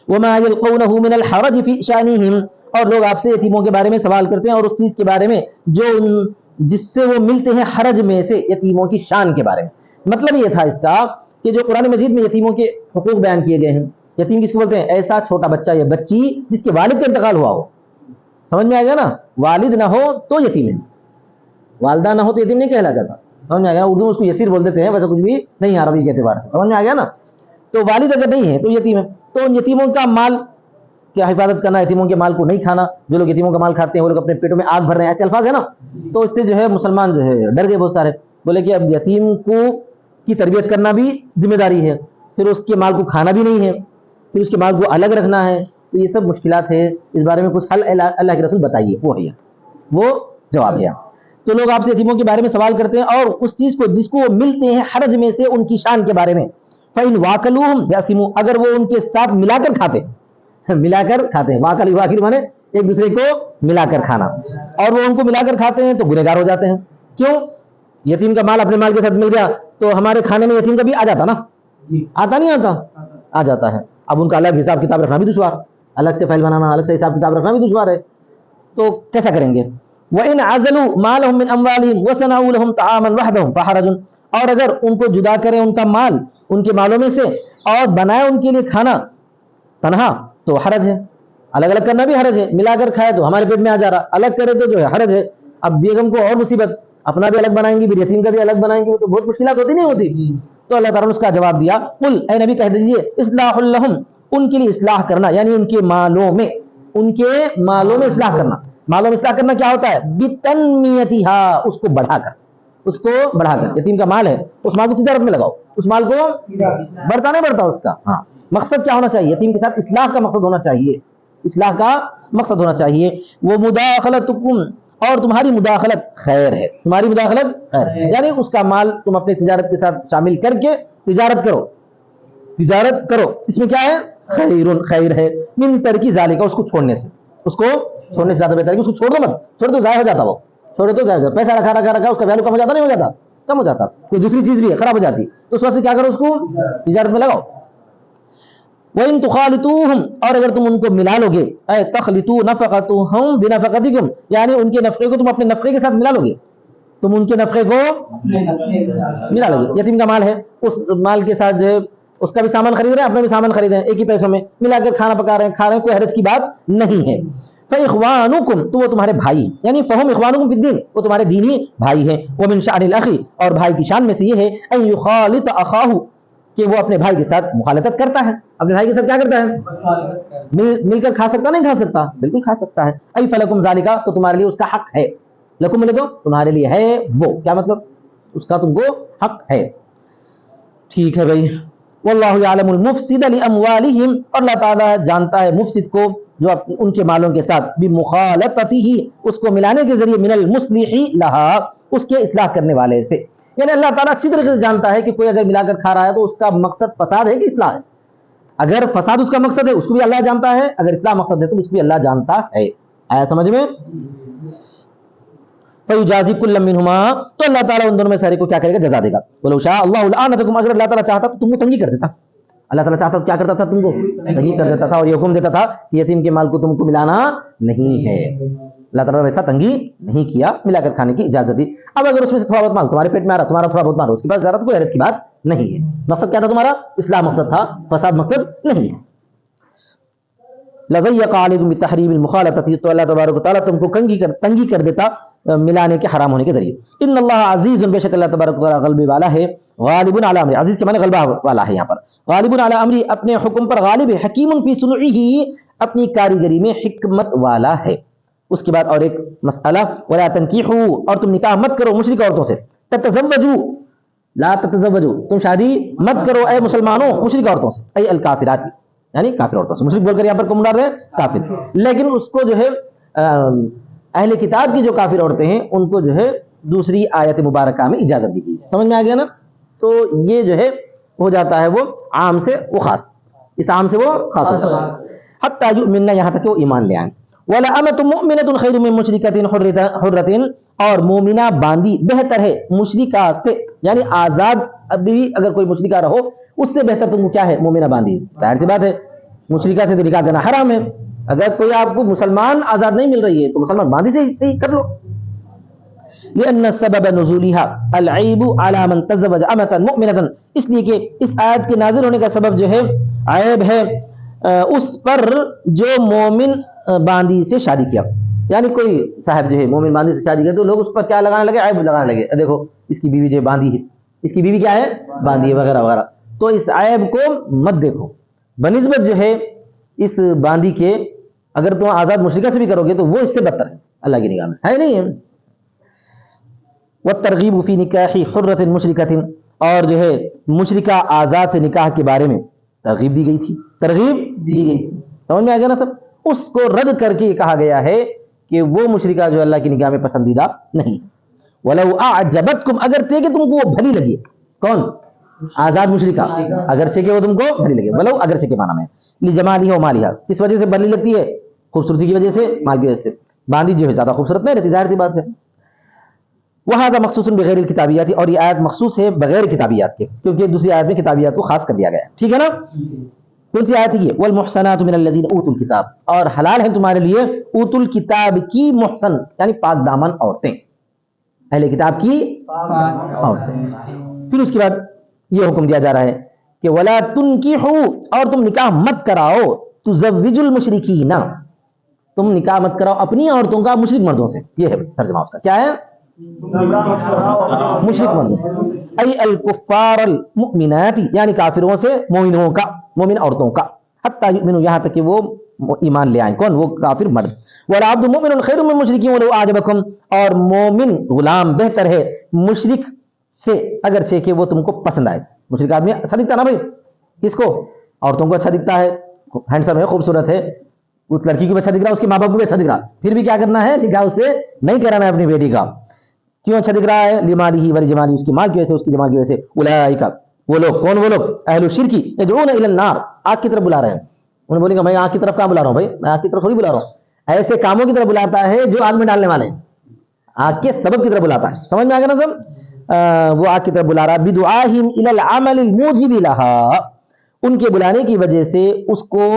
وَمَا يَلْقَوْنَهُ مِنَ الْحَرَجِ فِي شَأْنِهِمْ، اور لوگ آپ سے یتیموں کے بارے میں سوال کرتے ہیں اور اس چیز کے بارے میں جس سے وہ ملتے ہیں حرج میں سے، یتیموں کی شان کے بارے میں. مطلب یہ تھا اس کا کہ جو قرآن مجید میں یتیموں کے حقوق بیان کیے گئے ہیں. یتیم کس کو بولتے ہیں؟ ایسا چھوٹا بچہ یا بچی جس کے والد کا انتقال ہوا ہو. سمجھ میں آ گیا نا؟ والد نہ ہو تو یتیم ہے، والدہ نہ ہو تو یتیم نہیں کہلا جاتا. سمجھ میں آ گیا؟ اردو میں اس کو یسیر بول دیتے ہیں، ویسے کچھ بھی نہیں عربی کے اعتبار سے. سمجھ میں آ گیا نا؟ تو والد اگر نہیں ہے تو یتیم ہے. تو ان یتیموں کا مال کیا حفاظت کرنا، یتیموں کے مال کو نہیں کھانا. جو لوگ یتیموں کا مال کھاتے ہیں وہ لوگ اپنے پیٹوں میں آگ بھر رہے ہیں، ایسے الفاظ ہے نا. تو اس سے جو ہے مسلمان جو ہے ڈر گئے بہت سارے. بولے کہ اب یتیم کی تربیت کرنا بھی ذمہ داری ہے، پھر اس کے مال کو کھانا بھی نہیں ہے، پھر اس کے مال کو الگ رکھنا ہے. تو یہ سب مشکلات ہے. اس بارے میں کچھ حل اللہ کے رسول بتائیے. وہ جواب ہے. تو لوگ آپ سے یتیموں کے بارے میں سوال کرتے ہیں اور اس چیز کو جس کو وہ ملتے ہیں حرج میں سے، ان کی شان کے بارے میں. فَإِنْ وَاكَلُوهُمْ يَأْثِمُوا، اگر وہ ان کے ساتھ ملا کر کھاتے ہیں. واکل مانے ایک دوسرے کو ملا کر کھانا، اور وہ ان کو ملا کر کھاتے ہیں تو گنہگار ہو جاتے ہیں. کیوں؟ یتیم کا مال اپنے مال کے ساتھ مل گیا تو ہمارے کھانے میں یتیم کا بھی آ جاتا نا. آتا نہیں آتا؟ آ جاتا ہے. اب ان کا الگ حساب کتاب رکھنا بھی دشوار، الگ سے فائل بنانا، الگ سے حساب کتاب رکھنا بھی دشوار ہے. تو کیسا کریں گے؟ وَإِنْ عَزَلُوا مَالَهُمْ مِنْ أَمْوَالِهِمْ وَصَنَعُوا لَهُمْ طَعَامًا وَحْدَهُمْ فَحَرَجٌ، اور اگر ان کو جدا کریں ان کا مال ان کے مالوں میں سے اور بنائے ان کے لیے کھانا تنہا، تو حرج ہے. الگ الگ کرنا بھی حرج ہے. ملا کر کھائے تو ہمارے پیٹ میں آ جا رہا، الگ کرے تو جو ہے حرج ہے. اب بیگم کو اور مصیبت، اپنا بھی الگ بنائیں گی، پھر یتیم کا بھی الگ بنائیں گی، تو بہت مشکلات ہوتی نہیں ہوتی. تو اللہ تعالیٰ نے اس کا جواب دیا، قل اے نبی کہہ دیجیے، اصلاح لہم، ان کے لیے اصلاح کرنا، یعنی ان کے مالوں میں اصلاح کرنا. مالوں میں اصلاح کرنا کیا ہوتا ہے؟ بتنمیتھا، اس کو بڑھا کر. یتیم کا مال ہے، اس مال کو تجارت میں لگاؤ، اس مال کو بڑھتا نہیں بڑھتا اس کا. ہاں، مقصد کیا ہونا چاہیے؟ یتیم کے ساتھ اصلاح کا مقصد ہونا چاہیے. اصلاح کا مقصد ہونا چاہیے. وہ مداخلتکم، اور تمہاری مداخلت خیر ہے. تمہاری مداخلت خیر ہے یعنی اس کا مال تم اپنی تجارت کے ساتھ شامل کر کے تجارت کرو. اس میں کیا ہے؟ خیر ہے. من ترکی ذالک، اس کو چھوڑنے سے زیادہ بہتر ہے کہ اس کو چھوڑ دو مت. چھوڑ دو ضائع ہو جاتا، وہ چھوڑے تو ضائع ہو جاتا. پیسہ رکھا اس کا ویلو کم ہو جاتا، نہیں ہو جاتا؟ کم ہو جاتا. کوئی دوسری چیز بھی ہے خراب ہو جاتی، تو اس وقت سے کیا کرو؟ اس کو تجارت میں لگاؤ. وَإِن تُخَالِطُوهُمْ، اور اگر تم ان کو ملا لو گے، اے تخلطوا نفقتهم بنفقتکم، یعنی ان کے نفقے کو تم اپنے نفقے کے ساتھ ملا لو گے. تم ان کے نفقے کو ملا لو گے. یتیم کا مال ہے، اس مال کے ساتھ جو ہے اس کا بھی سامان خرید رہے ہیں، اپنا بھی سامان خرید رہے ہیں، ایک ہی پیسوں میں ملا کر کھانا پکا رہے ہیں، کھا رہے ہیں، کوئی حرج کی بات نہیں ہے. فَإِخْوَانُكُمْ، تو وہ تمہارے بھائی، یعنی فَهُمْ إِخْوَانُكُمْ فِي الدِّينِ، وہ تمہارے دینی بھائی ہیں. وَمِنْ شَأْنِ الْأَخِ، اور بھائی کی شان میں سے یہ ہے أَن يُخَالِطَ أَخَاهُ، کہ وہ اپنے بھائی کے ساتھ مخالطت کرتا ہے. اپنے بھائی کے ساتھ کیا کرتا ہے؟ مل کر کھا سکتا نہیں کھا سکتا؟ بالکل کھا سکتا ہے. اَيْ فَلَكُمْ ذَلِكَ، تو تمہارے لیے اس کا حق ہے. لکم ملے تو تمہارے لیے ہے وہ، کیا مطلب؟ اس کا تم کو حق ہے. ٹھیک ہے بھائی. واللہ یعلم المفسد لاموالہم، اور اللہ تعالیٰ جانتا ہے مفسد کو جو ان کے مالوں کے ساتھ، بمخالطتہ، اس کو ملانے کے ذریعے، من المصلح لہا، اس کے اصلاح کرنے والے سے. یعنی اللہ تعالیٰ اچھی طریقے سے جانتا ہے کہ کوئی اگر ملا کر کھا رہا ہے تو اس کا مقصد فساد ہے کہ اصلاح ہے. اگر فساد اس کا مقصد ہے اس کو بھی اللہ جانتا ہے، اگر اصلاح مقصد ہے تو اس کو بھی اللہ جانتا ہے. آیا سمجھ میں؟ فَيُجَازِي كُلًّا مِّنْهُمَا، تو اللہ تعالیٰ ان دونوں میں سارے کو کیا کرے گا؟ جزا دے گا. وَلَوْ شَاءَ اللَّهُ لَأَعْنَتَكُمْ، اگر اللہ تعالیٰ چاہتا تو تم کو تنگی کر دیتا. اللہ تعالیٰ چاہتا تو کیا کرتا تھا؟ تم کو تنگی کر دیتا تھا، اور یہ حکم دیتا تھا کہ یتیم کے مال کو تم کو ملانا نہیں ہے. اللہ تعالیٰ نے ویسا تنگی نہیں کیا، ملا کر کھانے کی اجازت دی. اب اگر اس میں سے تھوڑا بہت مال تمہارے پیٹ میں آ رہا، تمہارا تھوڑا بہت مال، اس کے پاس زیادہ کوئی حرج کی بات نہیں ہے. مقصد کیا تھا تمہارا؟ اصلاح مقصد تھا، فساد مقصد نہیں ہے. لَضَيَّقَ عَلَيْكُمْ بِتَحْرِيمِ الْمُخَالَطَةِ، تو اللہ تبارک و تعالیٰ تم کو تنگی کر دیتا ملانے کے حرام ہونے کے ذریعے. ان اللہ عزیز، بے شک اللہ تبارک و تعالیٰ غلبے والا ہے. غالب علی امری، عزیز کے معنی غلبہ والا ہے. یہاں پر غالب علی امری، اپنے حکم پر غالب ہے. حکیم فی صنعہ، اپنی کاریگری میں حکمت والا ہے. اس کے بعد اور ایک مسئلہ، ولا تنکیحوا، اور تم نکاح مت کرو مشرک عورتوں سے. تتزوجوا، لا تتزوجوا، تم شادی مت کرو اے مسلمانوں مشرک عورتوں سے. ای الکافرات، یعنی کافر عورتوں سے. مشرک بول کر یہاں پر کون مراد ہے؟ کافر. لیکن اس کو جو ہے اہل کتاب کی جو کافر عورتیں ہیں ان کو جو ہے دوسری آیت مبارکہ میں اجازت دی گئی. سمجھ میں آ گیا نا؟ تو یہ جو ہے ہو جاتا ہے وہ عام سے وہ خاص، اس عام سے وہ خاص ہو جاتا ہے. حتی یؤمنن، یہاں تک کہ وہ ایمان لے آئیں. وَلَأَمَةٌ مُؤْمِنَةٌ خَيْرٌ مِّن مُشْرِكَةٍ حُرَّةٍ، اور مومنہ باندی بہتر ہے مشرکہ سے، یعنی آزاد ابھی اگر کوئی مشرکہ رہو اس سے بہتر تم کو کیا ہے؟ مومنہ باندی. ظاہر سی بات ہے مشرکہ سے تو نکاح کرنا حرام ہے. اگر کوئی آپ کو مسلمان آزاد نہیں مل رہی ہے تو مسلمان باندی سے ہی کر لو. لأن سبب نزولها العیب على من تزوج امة مؤمنة، اس لیے کہ اس آیت کے نازل ہونے کا سبب جو ہے عیب ہے اس پر جو مومن باندی سے شادی کیا. یعنی کوئی صاحب جو ہے مومن باندی سے شادی کیا تو لوگ اس پر کیا لگانے لگے؟ عیب لگانے لگے. دیکھو اس کی بیوی جو باندی ہے، اس کی بیوی کیا ہے؟ باندی ہے، وغیرہ وغیرہ. تو اس عیب کو مت دیکھو، بنسبت جو ہے اس باندی کے اگر تم آزاد مشرکہ سے بھی کرو گے تو وہ اس سے بدتر ہے اللہ کی نگاہ میں، ہے نہیں ہے. والترغیب فی نکاح حرۃ مشرکۃ، اور جو ہے مشرکہ آزاد سے نکاح کے بارے میں ترغیب دی گئی تھی. ترغیب دی گئی تھی، سمجھ میں آ گیا نا؟ سب اس کو رد کر کے کہا گیا ہے کہ وہ مشرکہ جو اللہ کی نگاہ میں پسندیدہ نہیں. ولو اعجبتکم، اگر تھے کہ تم کو وہ بھلی لگی. کون؟ آزاد مشرکہ، اگرچہ کہ وہ تم کو بھلی لگے. ولو اگرچہ کے معنی میں لجمالها ومالها، کس وجہ سے بھلی لگتی ہے؟ خوبصورتی کی وجہ سے، مال کی وجہ سے. باندی جو ہے زیادہ خوبصورت نہیں رہتی، ظاہر سی بات ہے. وہذا مخصوص بغیر الکتابیات، اور یہ آیت مخصوص ہے بغیر کتابیات کے، کیونکہ دوسری آیت میں کتابیات کو خاص کر دیا گیا ہے. ٹھیک ہے نا؟ کون سی آیت ہے یہ؟ والمحصنات من الذین اوتوا الکتاب، اور حلال ہے تمہارے لیے اوتوا الکتاب کی محسن یعنی پاک دامن عورتیں، اہل کتاب کی عورتیں. پھر اس کے بعد یہ حکم دیا جا رہا ہے کہ ولا تنکحوا، اور تم نکاح مت کراؤ، تزوج المشرکین، تم نکاح مت کراؤ اپنی عورتوں کا مشرک مردوں سے. یہ ہے ترجمہ اس کا، کیا ہے؟ مشرک مردوں سے. ای الکفار المؤمنات، یعنی کافروں سے مومنوں کا، مومن عورتوں کا. حتی یؤمنوا، یہاں تک کہ وہ ایمان لے آئیں. کون؟ وہ کافر مرد. والعبد مؤمن خیر من مشرک ولو اعجبکم، اور مومن غلام بہتر ہے مشرک سے اگرچہ کہ وہ تم کو پسند آئے. مشرک آدمی اچھا دکھتا نا بھائی، کس کو؟ عورتوں کو اچھا دکھتا ہے، ہینڈسم ہے، خوبصورت ہے. اس لڑکی کو بھی اچھا دکھ رہا ہے، اس کے ماں باپ کو بھی اچھا دکھ رہا، پھر بھی کیا کرنا ہے؟ نکاح اس سے نہیں کرانا ہے اپنی بیٹی کا. کیوں اچھا دکھ رہا ہے؟ لمالہ ولجمالہ، اس کی مال کی وجہ سے، اس کی جمال کی وجہ سے. اولئک، وہ لوگ. کون وہ لوگ؟ اہل الشرک یدعون الی النار، آگ کی طرف بلا رہے ہیں. انہیں بولیں گے میں آگ کی طرف کہاں بلا رہا ہوں بھائی؟ میں آگ کی طرف تھوڑی بلا رہا ہوں. ایسے کاموں کی طرف بلاتا ہے جو آگ میں ڈالنے والے ہیں، آگ کے سبب کی طرف بلاتا ہے. سمجھ میں آ گیا نا سب؟ وہ آگ کی طرف بلا رہا ہے. بدعاہم الی العمل الموجب لها، ان کے بلانے کی وجہ سے اس کو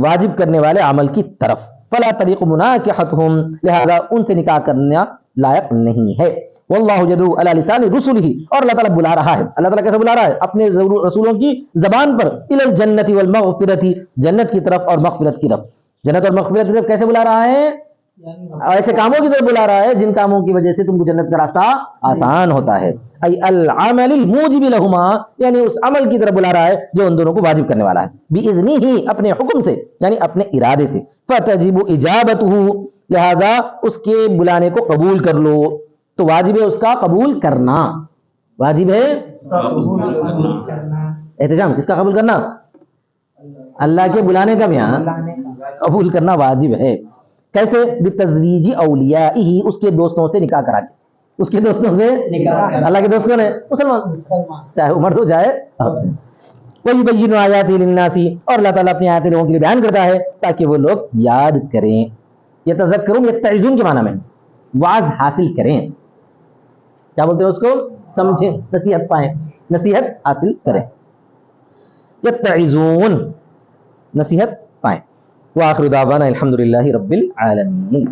واجب کرنے والے عمل کی طرف. فلا طریق مناکحتہم، لہذا ان سے نکاح کرنا لائق نہیں ہے. واللہ یدعو علی لسان رسلہ، اور اللہ تعالیٰ بلا رہا ہے. اللہ تعالیٰ کیسے بلا رہا ہے؟ اپنے رسولوں کی زبان پر. الی الجنۃ والمغفرۃ، جنت کی طرف اور مغفرت کی طرف. جنت اور مغفرت کی طرف کیسے بلا رہا ہے؟ ایسے کاموں کی طرف بلا رہا ہے جن کاموں کی وجہ سے تم کو جنت کا راستہ آسان ہوتا ہے. ای العمل الموجب لہما، یعنی اس عمل کی طرف بلا رہا ہے جو ان دونوں کو واجب کرنے والا ہے. باذنہ، اپنے حکم سے، یعنی اپنے ارادے سے. فتجب اجابتہ، لہذا اس کے بلانے کو قبول کر لو. تو واجب ہے اس کا قبول کرنا، واجب ہے احتجام کس کا قبول کرنا؟ اللہ کے بلانے کا، میاں قبول کرنا واجب ہے. کیسے؟ بتزویج اولیائہ، اس کے دوستوں سے نکاح کرا کے. اس کے دوستوں سے نکاح، اللہ کے دوستوں نے مسلمان، چاہے مرد ہو چاہے. وَيُبَيِّنُ آیَاتِهِ لِلنَّاسِ، اور اللہ تعالیٰ اپنی آیاتیں لوگوں کے لیے بیان کرتا ہے تاکہ وہ لوگ یاد کریں. یتذکرون، یتعظون کے معنی میں واعظ حاصل کریں. کیا بولتے ہیں اس کو؟ سمجھیں، نصیحت پائیں، نصیحت حاصل کریں. یتعظون، نصیحت پائیں. وآخر دعوانا الحمدللہ رب العالمین.